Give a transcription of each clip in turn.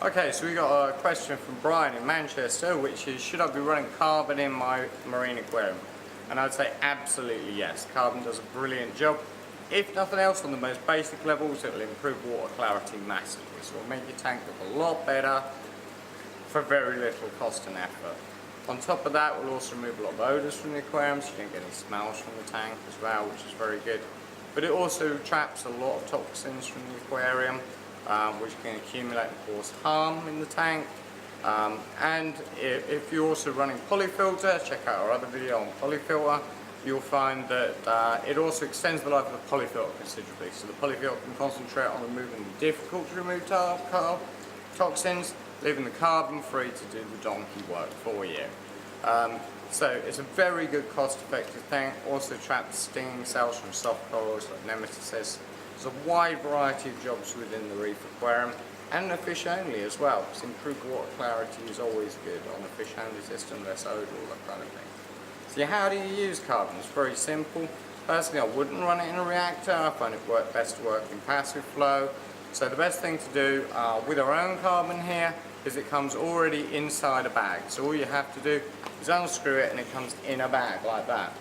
Okay, so we got a question from Brian in Manchester, which is, should I be running carbon in my marine aquarium? And I'd say absolutely yes. Carbon does a brilliant job. If nothing else, on the most basic levels, it will improve water clarity massively. So it will make your tank look a lot better for very little cost and effort. On top of that, we'll also remove a lot of odours from the aquarium, so you don't get any smells from the tank as well, which is very good. But it also traps a lot of toxins from the aquarium, which can accumulate and cause harm in the tank. And if you're also running polyfilter, check out our other video on polyfilter, you'll find that it also extends the life of the polyfilter considerably. So the polyfilter can concentrate on removing the difficult to remove toxins, leaving the carbon free to do the donkey work for you. So it's a very good cost-effective tank. Also traps stinging cells from soft corals like nematocysts. There's a wide variety of jobs within the reef aquarium, and the fish only as well. So improved water clarity is always good on the fish only system, less odour, all that kind of thing. So how do you use carbon? It's very simple. Personally, I wouldn't run it in a reactor. I find it best to work in passive flow. So the best thing to do with our own carbon here is it comes already inside a bag. So all you have to do is unscrew it and it comes in a bag like that.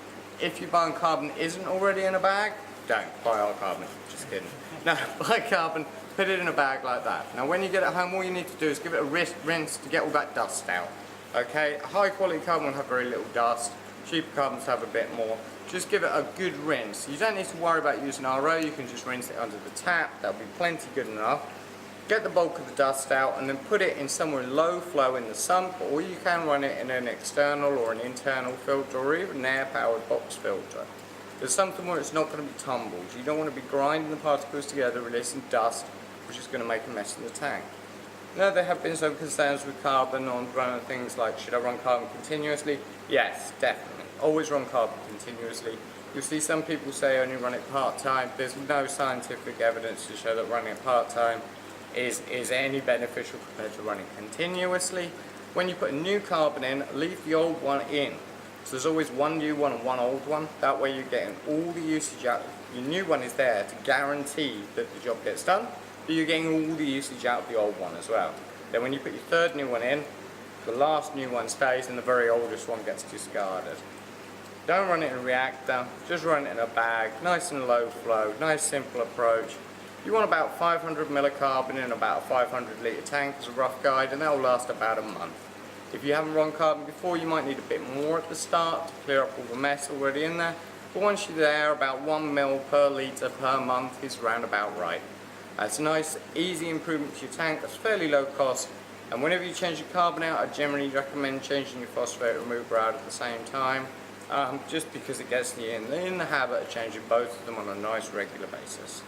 If you buy carbon isn't already in a bag, don't buy our carbon. Just kidding. No, buy carbon, put it in a bag like that. Now when you get it home, all you need to do is give it a rinse to get all that dust out. Okay, high quality carbon will have very little dust. Cheaper carbons have a bit more. Just give it a good rinse. You don't need to worry about using RO, you can just rinse it under the tap, that'll be plenty good enough. Get the bulk of the dust out and then put it in somewhere low flow in the sump, or you can run it in an external or an internal filter or even an air powered box filter. There's something where it's not going to be tumbled. You don't want to be grinding the particles together, releasing dust, which is going to make a mess in the tank. Now there have been some concerns with carbon on running things like, should I run carbon continuously? Yes, definitely. Always run carbon continuously. You'll see some people say only run it part-time. There's no scientific evidence to show that running it part-time is any beneficial compared to running continuously. When you put a new carbon in, leave the old one in. So there's always one new one and one old one. That way you're getting all the usage out. Your new one is there to guarantee that the job gets done, but you're getting all the usage out of the old one as well. Then when you put your third new one in, the last new one stays and the very oldest one gets discarded. Don't run it in a reactor, just run it in a bag, nice and low flow, nice simple approach. You want about 500 ml of carbon in about a 500 litre tank as a rough guide, and that will last about a month. If you haven't run carbon before, you might need a bit more at the start to clear up all the mess already in there, but once you're there, about 1 ml per litre per month is round about right. It's a nice easy improvement to your tank that's fairly low cost, and whenever you change your carbon out, I generally recommend changing your phosphate remover out at the same time, just because it gets you in the habit of changing both of them on a nice regular basis.